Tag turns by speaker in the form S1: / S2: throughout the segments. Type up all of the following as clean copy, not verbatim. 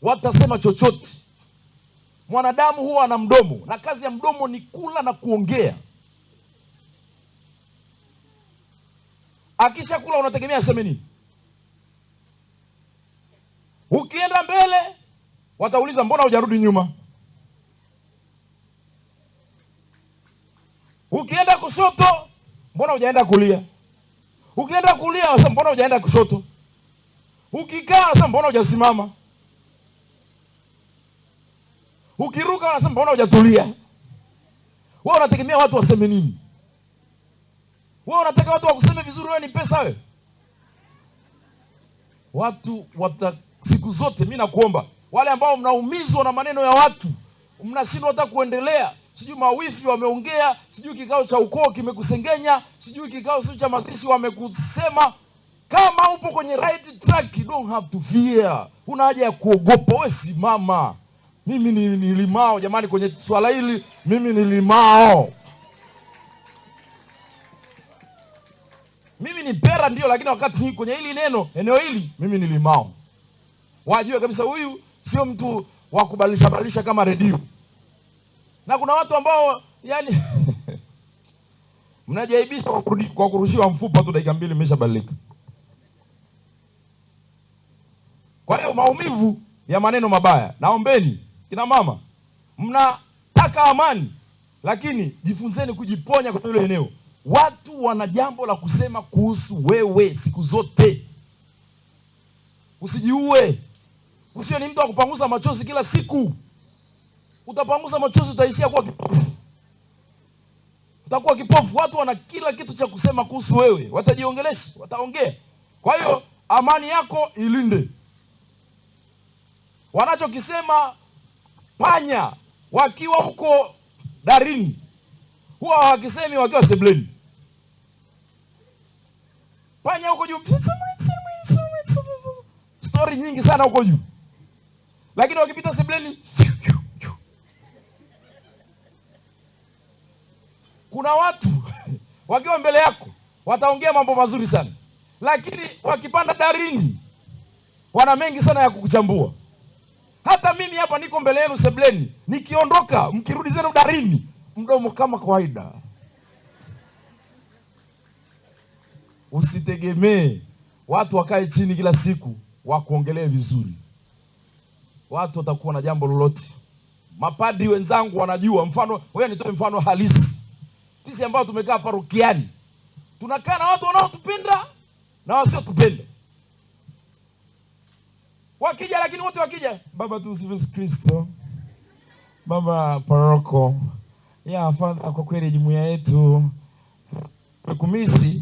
S1: watasema chochote. Mwanadamu huwa ana mdomo, na kazi ya mdomo ni kula na kuongea. Akisha kula unategemea aseme nini? Ukienda mbele watauliza mbona hujarudi nyuma? Ukienda kushoto mbona hujaenda kulia? Ukienda kulia wasema mbona hujaenda kushoto? Ukikaa wasema mbona hujasimama? Ukiruka wanasema mbona hujatulia? Wewe unategemea watu waseme nini? Wewe unataka watu wakuseme vizuri, wewe ni pesa wewe? Watu siku zote mimi nakuomba, wale ambao mnaumizwa na maneno ya watu, mnashindwa hata kuendelea. Sijui mawifi wameongea, sijui kikao cha ukoo kimekusengenya, sijui kikao sio cha mazishi wamekusema. Kama upo kwenye right track, you don't have to fear. Una haja ya kuogopa, wewe simama. Mimi ni limao jamani, kwenye swala hili mimi ni limao. Mimi ni pera ndio, lakini wakati kwenye hili eneo hili mimi ni limao. Wajue kabisa huyu sio mtu wa kubadilisha kama redio. Na kuna watu ambao yani mnajaibisha kwa kurushiwa mfupa tu, dakika 2 imeshabadilika. Kwa hiyo maumivu ya maneno mabaya, naombeni kina mama, mnataka amani, lakini jifunzeni kujiponya kwa hilo eneo. Watu wana jambo la kusema kuhusu wewe siku zote. Usijiue. Usiwe ni mtu wa kupangusa machozi kila siku. Utapangusa machozi utaishia kuwa kipofu. Utakuwa kipofu. Watu wana kila kitu cha kusema kuhusu wewe. Watajiongelesha, wataongea. Kwa hiyo amani yako ilinde. Wanachokisema panya wakiwa huko darini huwa wakisemi wakiwa sebleni. Panya huko juu story nyingi sana huko juu, lakini wakipita sebleni kuna watu wakiwa mbele yako wataongea mambo mazuri sana, lakini wakipanda darini wana mengi sana ya kukuchambua. Hata mimi hapa niko mbele yenu sebleni, nikiondoka mkirudi zenu darini, mdomo kama kawaida. Usitegemee watu wakae chini kila siku wakuongelee vizuri. Watu watakuwa na jambo lolote. Mapadri wenzangu wanajua, mfano wewe, nitoe mfano halisi. Sisi ambao tumekaa parokiani, tunakaa na watu wanaotupenda na wasiotupenda. Wakija, lakini wote wakija, baba tumsifu Yesu Kristo, baba paroko, ya Father, kwa kweli jumuiya yetu kumisi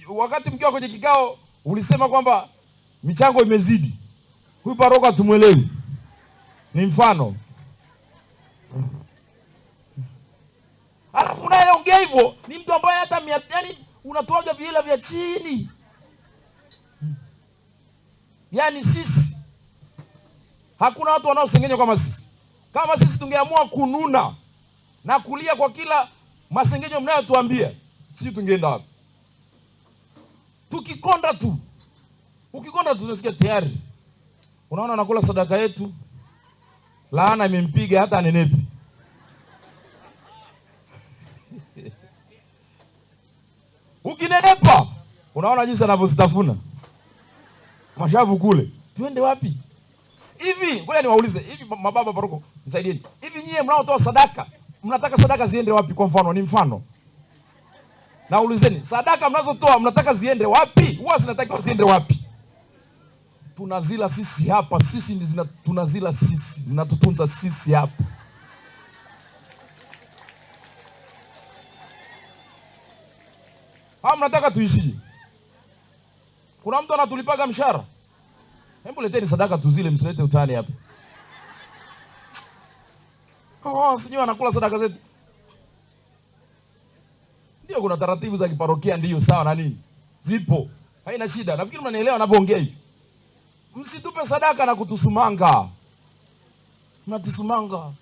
S1: wakati mkiwa kwenye kikao ulisema kwamba michango imezidi. Huyu paroko hatumwelewi. Ni mfano. Alafu unayeongea hivyo ni mtu ambaye hata yani unatoaga vihela vya chini. Yaani sisi hakuna watu wanaosengenya kama sisi. Kama sisi tungeamua kununa na kulia kwa kila masengenyo mnayotuambia, sisi tungeenda wapi? Tukikonda tu. Ukikonda tu tunasikia tayari. Unaona anakula sadaka yetu, laana imempiga hata anenepi. Ukinenepa unaona jinsi anavyozitafuna mashavu kule. Tuende wapi? Hivi ngoja niwaulize, hivi mababa paroko nisaidieni. Hivi nyie mnaotoa sadaka, mnataka sadaka ziende wapi? Kwa mfano, ni mfano. Naulizeni, sadaka mnazotoa mnataka ziende wapi? Huwa zinataka ziende wapi? Tunazila sisi hapa, sisi ndizo tunazila sisi, zinatutunza sisi hapa. Hawa mnataka tuishije? Kuna mtu anatulipaga mshahara. Hebu leteni sadaka tuzile, msilete utani hapa. Sijui anakula sadaka zetu. Ndio kuna taratibu za kiparokia, ndio sawa na nini? Zipo. Haina shida. Nafikiri mnanielewa ninapoongea hivi. Msitupe sadaka na kutusumanga. Mnatusumanga.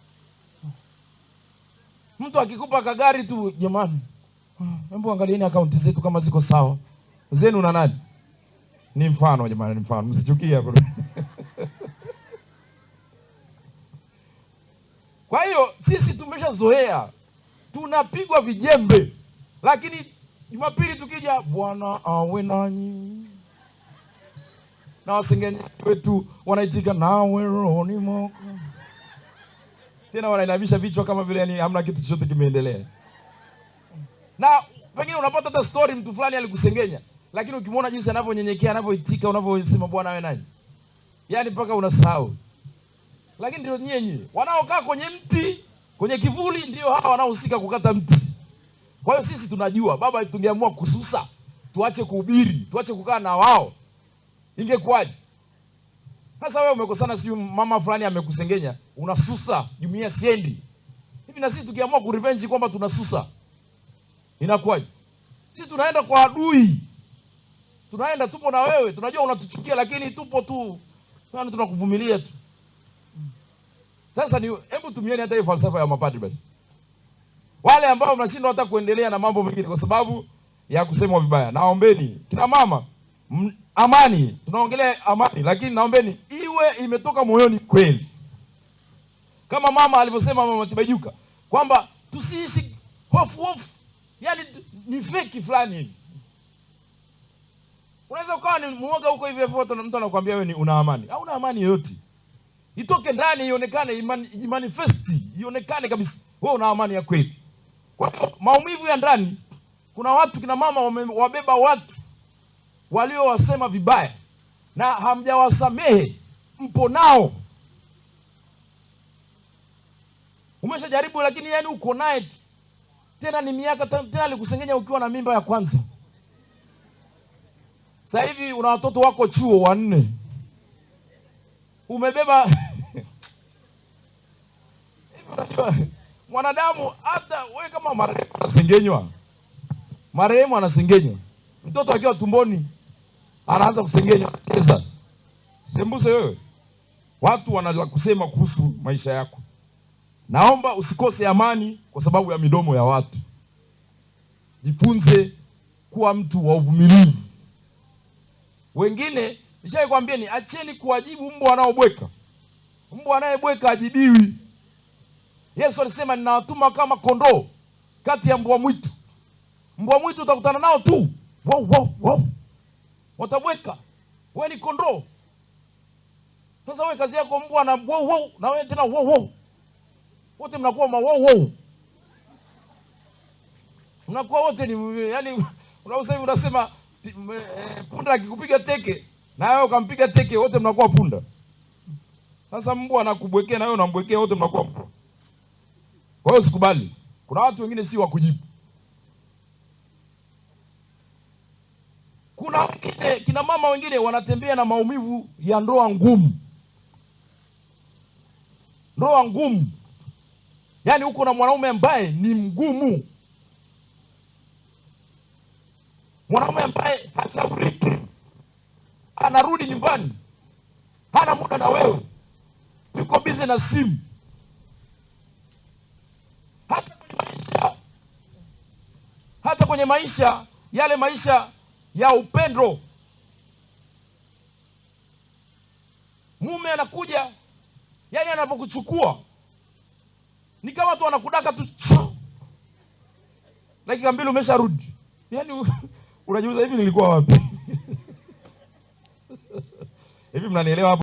S1: Mtu akikupa kagari tu, jamani, hebu angalieni akaunti zetu kama ziko sawa. Zenu na nani? Ni mfano jamani, ni mfano, msichukie hapo. Kwa hiyo sisi tumeshazoea, tunapigwa vijembe, lakini Jumapili tukija, Bwana awe nanyi, na wasengenyi wetu wanaitika nawe rohoni mwako, tena wanainamisha vichwa kama vile yani hamna kitu chochote kimeendelea. Na pengine unapata hata story, mtu fulani alikusengenya, lakini ukimwona jinsi anavyonyenyekea, anavyoitika, unavyosema Bwana awe nanyi, yani mpaka unasahau. Lakini ndio nyenye wanaokaa kwenye mti, kwenye kivuli, ndio hawa wanaohusika kukata mti. Kwa hiyo sisi tunajua, baba, tungeamua kususa, tuache kuhubiri, tuache kukaa na wao, ingekuwaje? Sasa wewe umekosana, si mama fulani amekusengenya, unasusa, jumuiya siendi. Hivi na sisi tukiamua kurevenge kwamba tunasusa, inakuwaje? Sisi tunaenda kwa adui. Tunaenda, tupo na wewe, tunajua unatuchukia, lakini tupo tu. Yaani tunakuvumilia tu. Sasa hebu tumieni hata hiyo falsafa ya mapadri basi. Wale ambao mnashindwa hata kuendelea na mambo mengine kwa sababu ya kusemwa vibaya, naombeni kina mama, amani, tunaongelea amani, lakini naombeni iwe imetoka moyoni kweli. Kama mama alivyosema, Mama Tibaijuka, kwamba tusiishi hofu, yaani ni fake fulani hivi. Unaweza ukawa ni muoga huko hivi hapo, mtu anakuambia wewe ni una amani. Hauna amani yoyote. Itoke ndani, ionekane, imanifesti, ionekane kabisa wewe una amani ya kweli. Kwa maumivu ya ndani, kuna watu kina mama wabeba watu waliowasema vibaya na hamjawasamehe, mpo nao. Umeshajaribu, lakini yani uko naye tena, ni miaka tena, alikusengenya ukiwa na mimba ya kwanza. Sasa hivi una watoto wako chuo 4. Umebeba mwanadamu, hata wewe kama marehemu anasengenywa, mtoto akiwa tumboni anaanza kusengenywa, cheza sembuse wewe. Watu wanaweza kusema kuhusu maisha yako. Naomba usikose amani kwa sababu ya midomo ya watu. Jifunze kuwa mtu wa uvumilivu. Wengine nishakwambieni, acheni kuwajibu mbwa anaobweka. Mbwa anayebweka ajibiwi. Yesu alisema ninawatuma kama kondoo kati ya mbwa mwitu. Mbwa mwitu utakutana nao tu, wow, watabweka. Wewe ni kondoo. Sasa wewe kazi yako mbwa na wow, na wewe tena wow. Wote mnakuwa wow. Mnakuwa wote ni yani, unasema punda akikupiga teke na wewe ukampiga teke, wote mnakuwa punda. Sasa mbwa anakubwekea na wewe unambwekea, wote mnakuwa mbwa. Kwa hiyo usikubali. Kuna watu wengine si wa kujibu. Kuna wengine, kina mama wengine wanatembea na maumivu ya ndoa ngumu. Ndoa ngumu. Yaani uko na mwanaume ambaye ni mgumu. Mwanaume ambaye hasaburiki. Anarudi nyumbani, hana muda na wewe. Yuko busy na simu. Hata kwenye maisha, yale maisha ya upendo, mume anakuja, yani anapokuchukua ni kama tu anakudaka tu, dakika 2 umesharudi. Yani unajiuliza, hivi nilikuwa wapi? Hivi mnanielewa hapo?